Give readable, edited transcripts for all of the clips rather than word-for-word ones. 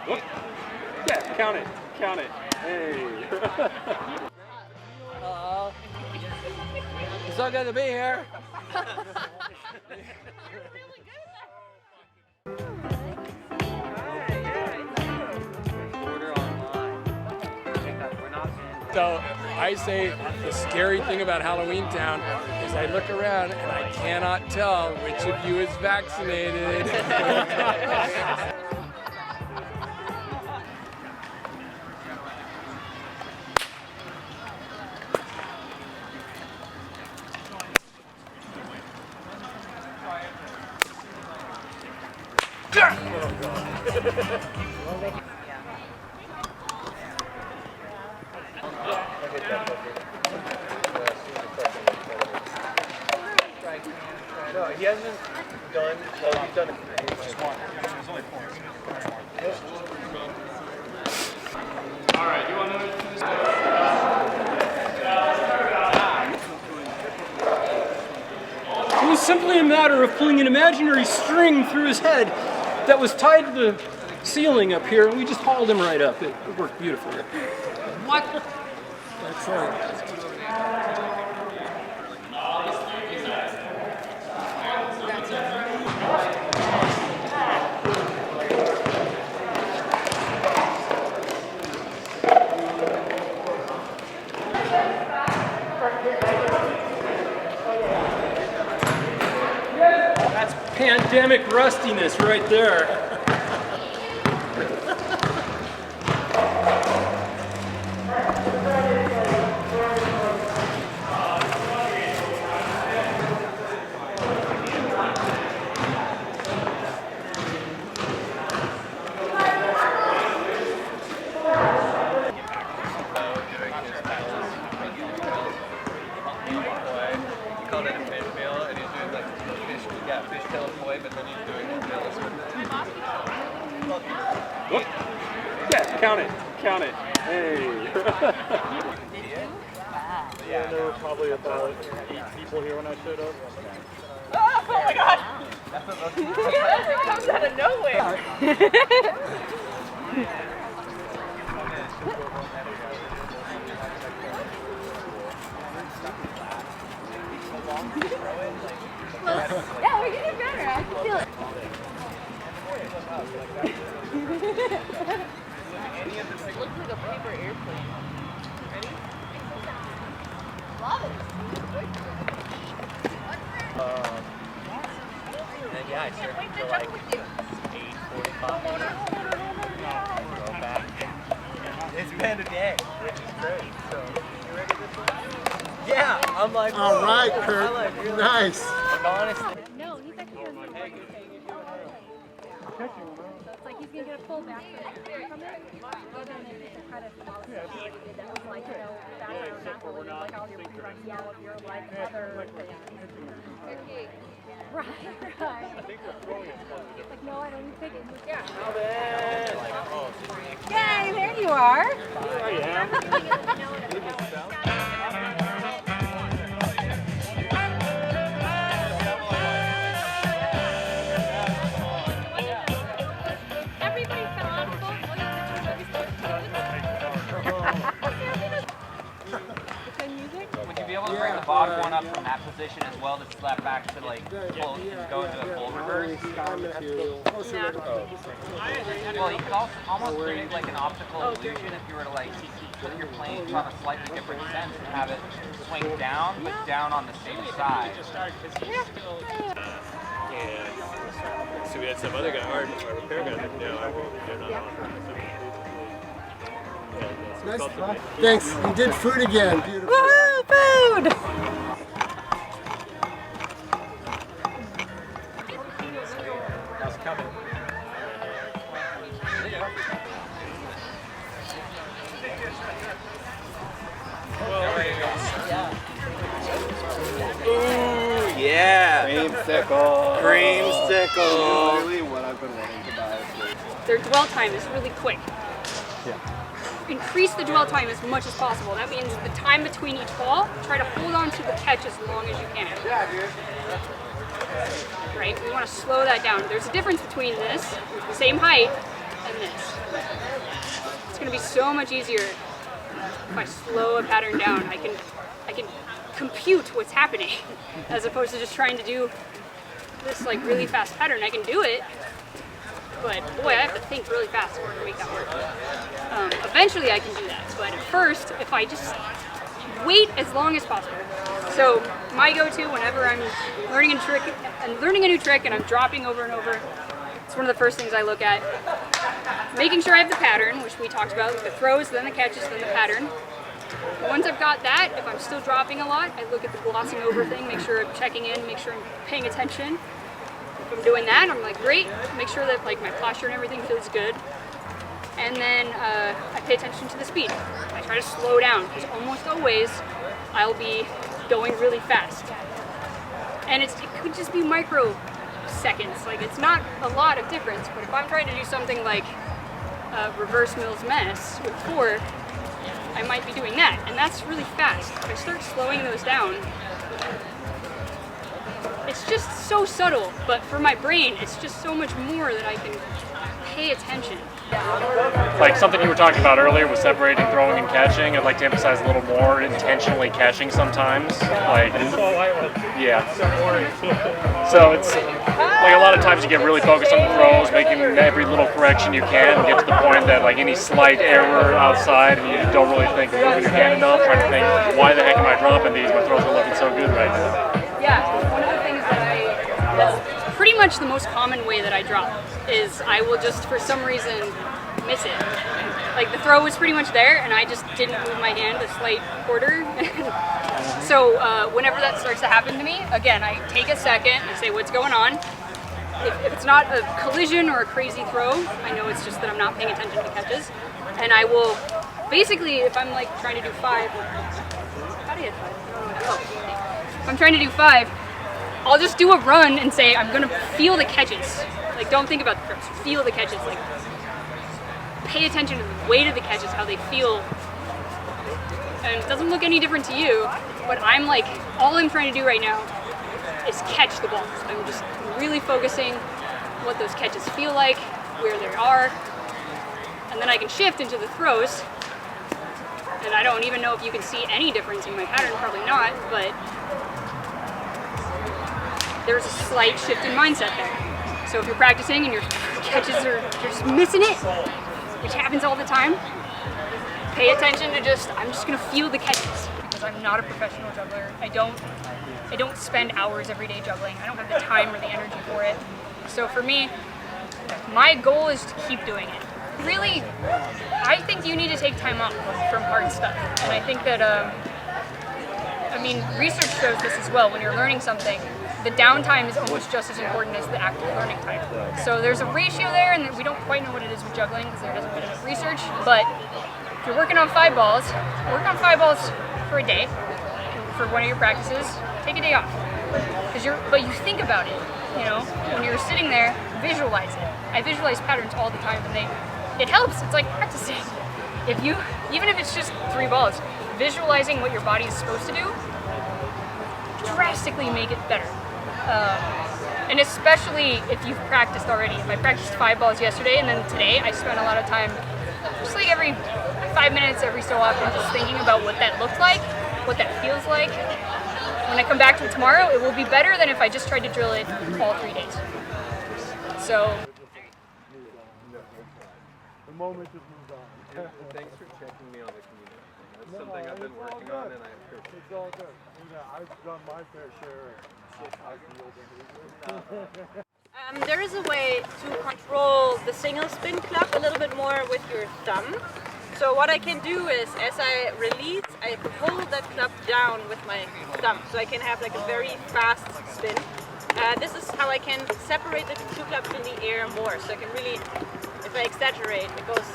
Whoop. Yeah, count it. Count it. Hey. It's not good to be here. So I say the scary thing about Halloween Town is I look around and I cannot tell which of you is vaccinated. No, he hasn't done. Well, he's done it. All right, you want to? It was simply a matter of pulling an imaginary string through his head that was tied to the ceiling up here, and we just hauled him right up. It worked beautifully. What? Excellent. That's pandemic rustiness right there. Whoop. Yeah, count it. Count it. Hey. Yeah, there were probably about 8 people here when I showed up. Oh my god! It comes out of nowhere. Yeah, we're getting better. I can feel it. It looks like a paper airplane. Ready? Love it. And yeah, I surfed for like 8:45. Go back. It's been a day, which is great. So, you ready to do this? Yeah, I'm like, All right, whoa. Kurt. I like really, Nice. Like, honestly. No, he's actually going to so it's like he's going to get a pull back from it. And then it's credit for all the stuff he already did. That was like, you know, background, not really like all your reruns, all of your like other things. Right. I think we're throwing it. Like, no, I don't need to take it. Yeah. Yay, there you are. Here I am. Everybody fell off the boat. Would you be able to bring the bottom one up from that position as well to slap back to like full, go into a full reverse? Well, you could also almost create like an optical illusion if you were to like put your planes on a slightly different sense and have it swing down, but down on the same side. Yeah. So we had some other guy, our repair guy, that they're not on. Nice. Thanks. You did food again. Beautiful. Woohoo, food! How's it coming? Ooh, yeah. Creamsicle. Creamsicle. Literally what I've been wanting to buy. Their dwell time is really quick. Yeah. Increase the dwell time as much as possible. That means the time between each ball, try to hold on to the catch as long as you can. Yeah, dude. Right? We want to slow that down. There's a difference between this, same height, and this. It's going to be so much easier if I slow a pattern down. I can compute what's happening as opposed to just trying to do this like really fast pattern. I can do it, but boy, I have to think really fast in order to make that work. Eventually I can do that, but at first, if I just wait as long as possible. So my go-to whenever I'm learning a new trick and I'm dropping over and over, it's one of the first things I look at. Making sure I have the pattern, which we talked about, the throws, then the catches, then the pattern. Once I've got that, if I'm still dropping a lot, I look at the glossing over thing, make sure I'm checking in, make sure I'm paying attention. If I'm doing that, I'm like, great, make sure that like my posture and everything feels good. And then I pay attention to the speed. I try to slow down, because almost always I'll be going really fast. And it could just be microseconds, like it's not a lot of difference, but if I'm trying to do something like reverse Mills mess with 4, I might be doing that, and that's really fast. If I start slowing those down, it's just so subtle, but for my brain, it's just so much more that I can pay attention. Like something you were talking about earlier with separating throwing and catching, I'd like to emphasize a little more intentionally catching sometimes. Like, yeah. So it's like a lot of times you get really focused on the throws, making every little correction you can, and get to the point that like any slight error outside and you don't really think of moving your hand enough, trying to think, why the heck am I dropping these? My throws are looking so good right now. Yeah, one of the things that's pretty much the most common way that I drop is I will just, for some reason, miss it. Like the throw was pretty much there and I just didn't move my hand a slight quarter. So whenever that starts to happen to me, again, I take a second and say, what's going on? If it's not a collision or a crazy throw, I know it's just that I'm not paying attention to catches. And I will, basically, if I'm like trying to do 5, how do you hit 5? Oh, if I'm trying to do 5, I'll just do a run and say, I'm gonna feel the catches. Like, don't think about the throws, feel the catches. Like, pay attention to the weight of the catches, how they feel. And it doesn't look any different to you, but I'm like, all I'm trying to do right now is catch the balls. I'm just really focusing what those catches feel like, where they are, and then I can shift into the throws. And I don't even know if you can see any difference in my pattern, probably not, but there's a slight shift in mindset there. So if you're practicing and your catches are just missing it, which happens all the time, pay attention to I'm just gonna feel the catches, because I'm not a professional juggler. I don't spend hours every day juggling. I don't have the time or the energy for it. So for me, my goal is to keep doing it. Really, I think you need to take time off from hard stuff. And I think that, research shows this as well. When you're learning something, the downtime is almost just as important as the active learning time. So there's a ratio there, and we don't quite know what it is with juggling because there hasn't been enough research. But if you're working on 5 balls, work on 5 balls for a day for one of your practices. Take a day off, but you think about it. You know, when you're sitting there, visualize it. I visualize patterns all the time, and it helps. It's like practicing. Even if it's just 3 balls, visualizing what your body is supposed to do drastically make it better. And especially if you've practiced already. If I practiced 5 balls yesterday and then today I spent a lot of time, just like every 5 minutes, every so often, just thinking about what that looks like, what that feels like. When I come back to it tomorrow, it will be better than if I just tried to drill it all 3 days. So. The moment it moves on. Thanks for checking me on the community. That's something I've been working on, and I appreciate it. It's all good. I've done my fair share of shit. There is a way to control the single spin club a little bit more with your thumb. So what I can do is, as I release, I hold that club down with my thumb, so I can have like a very fast spin. This is how I can separate the 2 clubs in the air more, so I can really, if I exaggerate, it goes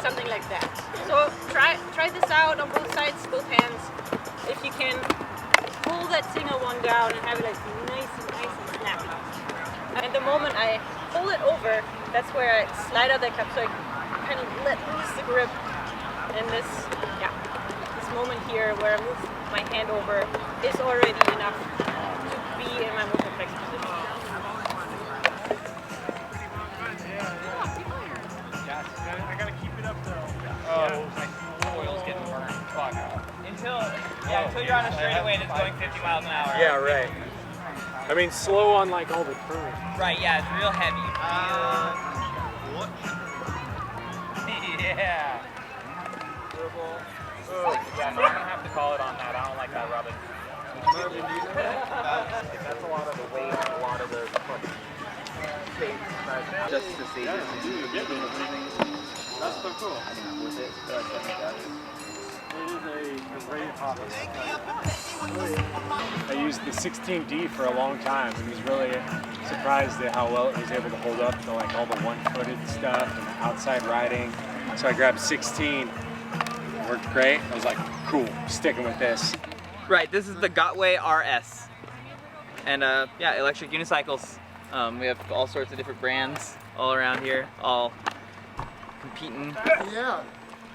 something like that. So try this out on both sides, both hands. If you can pull that single one down and have it like nice and snappy. And the moment I pull it over, that's where I slide out that club, so I kind of let loose the grip. And this moment here where I move my hand over is already enough to be in my movement flex position. until you're on a straightaway and it's going 50 miles an hour. Yeah, right. I mean, slow on like all the turns. Right, yeah, it's real heavy. Yeah. Yeah, no, I'm gonna have to call it on that. I don't like that rubbing. That's a lot of the weight, a lot of the fucking space. Just to see this. That's so cool. I mean, with it, I used the 16D for a long time and was really surprised at how well it was able to hold up to like all the one-footed stuff and the outside riding. So I grabbed 16. Worked great. I was like, cool, sticking with this. Right, this is the Gotway RS. And yeah, electric unicycles. We have all sorts of different brands all around here, all competing. Yeah.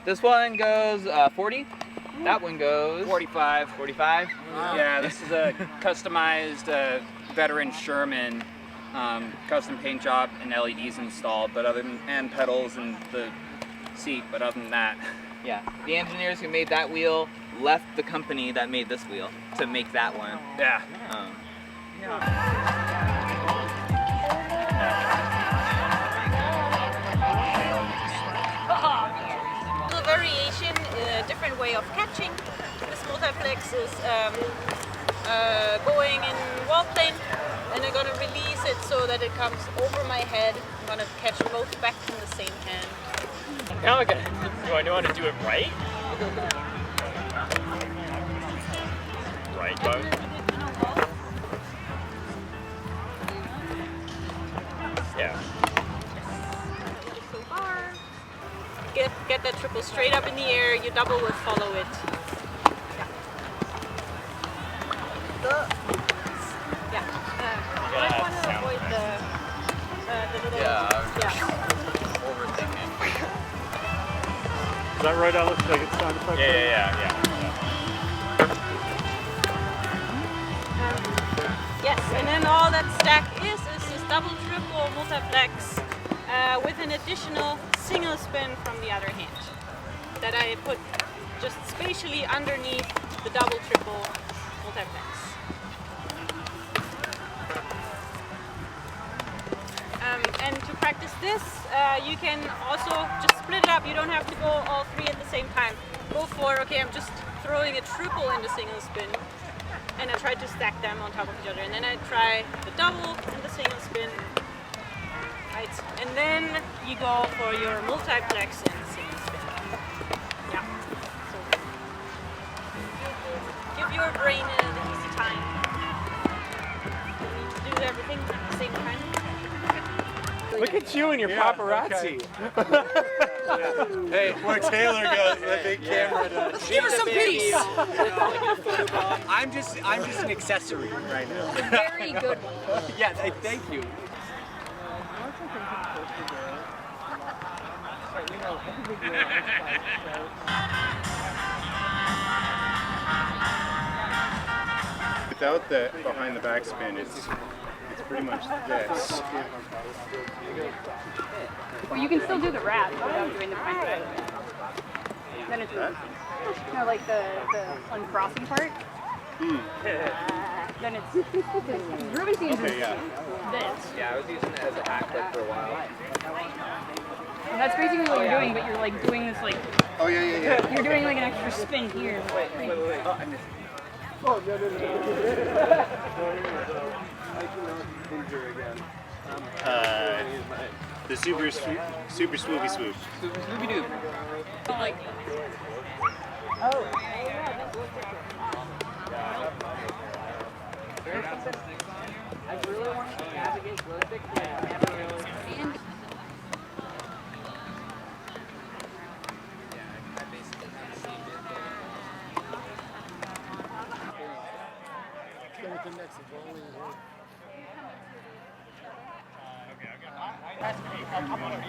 This one goes 40. That one goes 45. 45. Yeah, this is a customized veteran Sherman custom paint job and LEDs installed, but other than and pedals and the seat. But other than that, Yeah, the engineers who made that wheel left the company that made this wheel to make that one. yeah. Little variation, a different way of catching. This multiplex is going in wall plane, and I'm gonna release it so that it comes over my head. I'm gonna catch both back in the same hand. Now do I know how to do it right? Right, bud. Yeah. So far. Get that triple straight up in the air, you double will follow it. Yeah. You might want to avoid the little... Yeah. Overthinking. Is that right, Alex? Like it's sound effect? Yeah. Yes, and then all that stack is this double, triple, multiplex with an additional single spin from the other hand that I put just spatially underneath the double, triple, multiplex. And to practice this, you can also just split it up. You don't have to go all three at the same time. Go for, okay, I'm just throwing a triple in the single spin, and I try to stack them on top of each other. And then I try the double and the single spin, right? And then you go for your multiplex and single spin. Yeah. So give your brain an easy time. You need to do everything at the same time. Look at you and your paparazzi. Hey, where Taylor goes, the big camera. Let's give her some peace. I'm just an accessory right now. It's a very good one. Yeah, thank you. Without the behind the backspin, it's pretty much this. Well, you can still do the wrap without doing the front side. Then it's really easy. No, like the uncrossing part. Then it's Ruben seems Okay, yeah. this. Yeah, I was using it as a hack clip for a while. And that's basically what you're doing, but you're like doing this like Oh yeah. you're doing like an extra spin here. Wait. Oh, I missed it. The super swoopy swoop. Scooby-Doo. Like I really want to navigate really big. I'm gonna be